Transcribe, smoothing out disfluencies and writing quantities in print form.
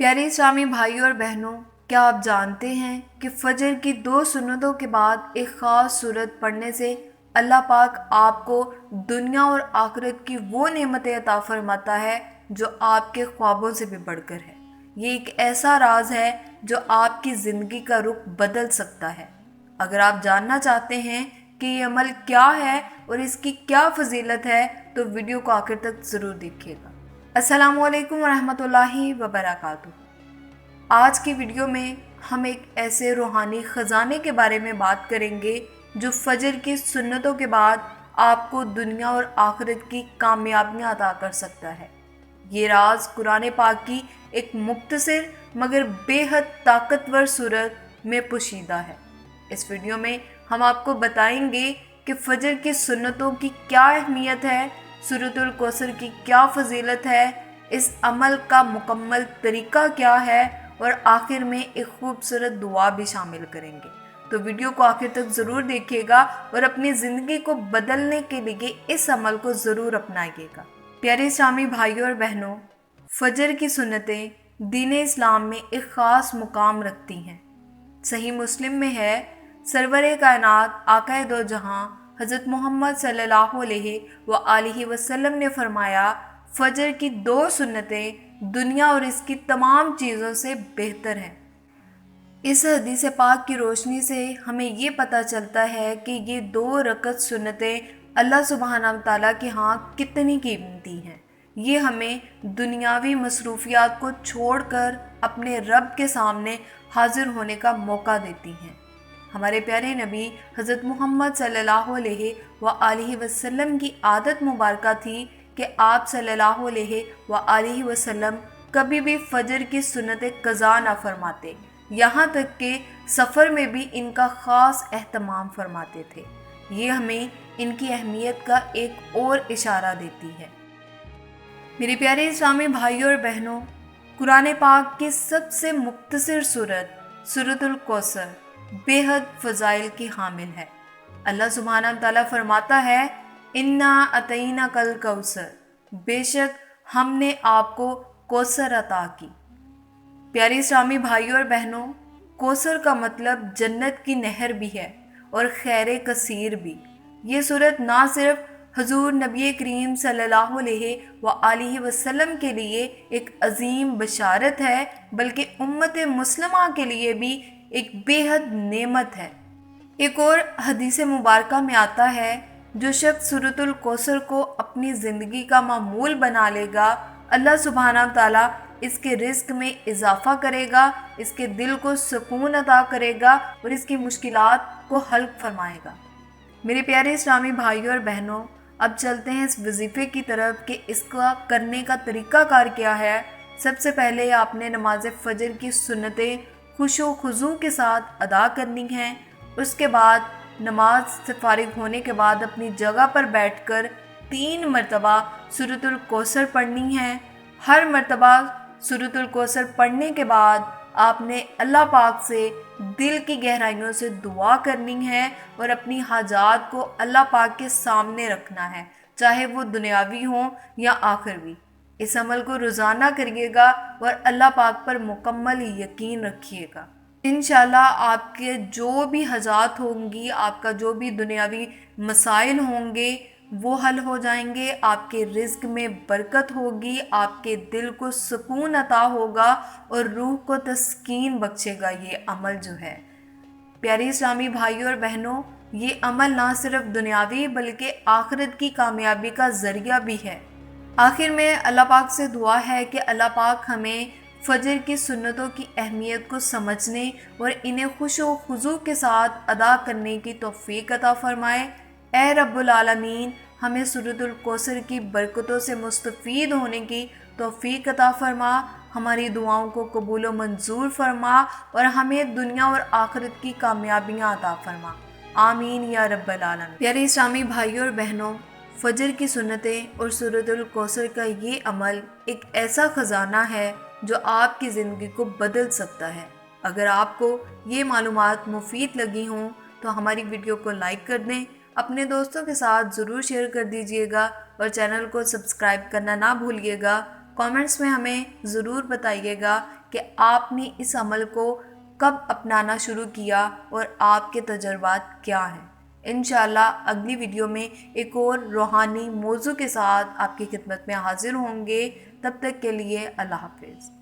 प्यारे इस्लामी भाइयों और बहनों, क्या आप जानते हैं कि फजर की 2 सुन्नतों के बाद एक ख़ास सूरत पढ़ने से अल्लाह पाक आपको दुनिया और आखिरत की वो नेमतें अता फरमाता है जो आपके ख्वाबों से भी बढ़कर है। ये एक ऐसा राज है जो आपकी ज़िंदगी का रुख बदल सकता है। अगर आप जानना चाहते हैं कि ये अमल क्या है और इसकी क्या फजीलत है तो वीडियो को आखिर तक ज़रूर देखिएगा। अस्सलामु अलैकुम वरहमतुल्लाहि वबरकातुहू। आज की वीडियो में हम एक ऐसे रूहानी ख़जाने के बारे में बात करेंगे जो फजर की सुन्नतों के बाद आपको दुनिया और आखिरत की कामयाबियाँ अता कर सकता है। ये राज कुरान पाक की एक मुख्तसर मगर बेहद ताकतवर सूरत में पोशीदा है। इस वीडियो में हम आपको बताएंगे कि फजर की सुन्नतों की क्या अहमियत है, सूरतुल कौसर की क्या फजीलत है, इस अमल का मुकम्मल तरीका क्या है और आखिर में एक खूबसूरत दुआ भी शामिल करेंगे। तो वीडियो को आखिर तक ज़रूर देखिएगा और अपनी ज़िंदगी को बदलने के लिए इस अमल को ज़रूर अपनाइएगा। प्यारे इस्लामी भाइयों और बहनों, फजर की सुन्नतें दीन इस्लाम में एक ख़ास मुकाम रखती हैं। सही मुस्लिम में है, सरवरे कायनात आकाए दो जहां हज़रत मोहम्मद सल्लल्लाहु अलैहि वसल्लम ने फरमाया, फजर की 2 सुन्नतें दुनिया और इसकी तमाम चीज़ों से बेहतर हैं। इस हदीस पाक की रोशनी से हमें ये पता चलता है कि ये 2 रकत सुन्नतें अल्लाह सुब्हानहू तआला के यहाँ कितनी कीमती हैं। ये हमें दुनियावी मसरूफियात को छोड़कर अपने रब के सामने हाजिर होने का मौका देती हैं। हमारे प्यारे नबी हज़रत मोहम्मद सल्लल्लाहु अलैहि वसल्लम की आदत मुबारक थी कि आप सल्लल्लाहु अलैहि वसल्लम कभी भी फजर की सुन्नतें क़ज़ा ना फरमाते, यहाँ तक कि सफ़र में भी इनका ख़ास एहतमाम फरमाते थे। ये हमें इनकी अहमियत का एक और इशारा देती है। मेरे प्यारे इस्लामी भाइयों और बहनों, कुरान पाक की सबसे मुख्तसर सूरत सूरतुल कौसर बेहद फ़ज़ाइल की हामिल है। अल्लाह सुब्हानहू तआला फरमाता है, इन्ना अतईना कल कौसर, बेशक हमने आपको कौसर अता की। प्यारे इस्लामी भाइयों और बहनों, कौसर का मतलब जन्नत की नहर भी है और खैर कसीर भी। ये सूरत ना सिर्फ हजूर नबी करीम सल्लल्लाहु अलैहि वसल्लम के लिए एक अजीम बशारत है, बल्कि उम्मत मुस्लिमा के लिए भी एक बेहद नेमत है। एक और हदीस मुबारका में आता है, जो शख्स सूरतुल कौसर को अपनी ज़िंदगी का मामूल बना लेगा, अल्लाह सुब्हानहू तआला इसके रिस्क में इजाफ़ा करेगा, इसके दिल को सुकून अता करेगा और इसकी मुश्किलात को हल फरमाएगा। मेरे प्यारे इस्लामी भाइयों और बहनों, अब चलते हैं इस वजीफ़े की तरफ कि इसका करने का तरीक़ाकार क्या है। सबसे पहले आपने नमाज फ़जर की सुन्नतें खुशो खुजू के साथ अदा करनी हैं। उसके बाद नमाज से फारिग होने के बाद अपनी जगह पर बैठकर 3 मरतबा सूरतुल कौसर पढ़नी है। हर मरतबा सूरतुल कौसर पढ़ने के बाद आपने अल्लाह पाक से दिल की गहराइयों से दुआ करनी है और अपनी हाजात को अल्लाह पाक के सामने रखना है, चाहे वो दुनियावी हो या आखिरवी। इस अमल को रोज़ाना करिएगा और अल्लाह पाक पर मुकम्मल यकीन रखिएगा। इंशाल्लाह आपके जो भी हाजात होंगी, आपका जो भी दुनियावी मसाइल होंगे वो हल हो जाएंगे, आपके रिज़्क में बरकत होगी, आपके दिल को सुकून अता होगा और रूह को तस्कीन बख्शेगा ये अमल जो है। प्यारे इस्लामी भाइयों और बहनों, ये अमल ना सिर्फ दुनियावी बल्कि आखिरत की कामयाबी का ज़रिया भी है। आखिर में अल्लाह पाक से दुआ है कि अल्लाह पाक हमें फजर की सुन्नतों की अहमियत को समझने और इन्हें खुशो खुजू के साथ अदा करने की तौफीक अता फ़रमाए। ए रब्बुल आलमीन, हमें सूरतुल कौसर की बरकतों से मुस्तफ़ीद होने की तौफीक अता फ़रमा, हमारी दुआओं को कबूल व मंजूर फरमा और हमें दुनिया और आखिरत की कामयाबियाँ अता फ़रमा। आमीन या रब्बल आलमीन। प्यारे इस्लामी भाइयों और बहनों, फजर की सुन्नतें और सूरतुल कौसर का ये अमल एक ऐसा ख़जाना है जो आपकी ज़िंदगी को बदल सकता है। अगर आपको ये मालूमात मुफीद लगी हों तो हमारी वीडियो को लाइक कर दें, अपने दोस्तों के साथ ज़रूर शेयर कर दीजिएगा और चैनल को सब्सक्राइब करना ना भूलिएगा کامنٹس میں ہمیں ضرور بتائیے گا کہ آپ نے اس عمل کو کب اپنانا شروع کیا اور آپ کے تجربات کیا ہیں۔ انشاءاللہ اگلی ویڈیو میں ایک اور روحانی موضوع کے ساتھ آپ کی خدمت میں حاضر ہوں گے۔ تب تک کے لیے اللہ حافظ۔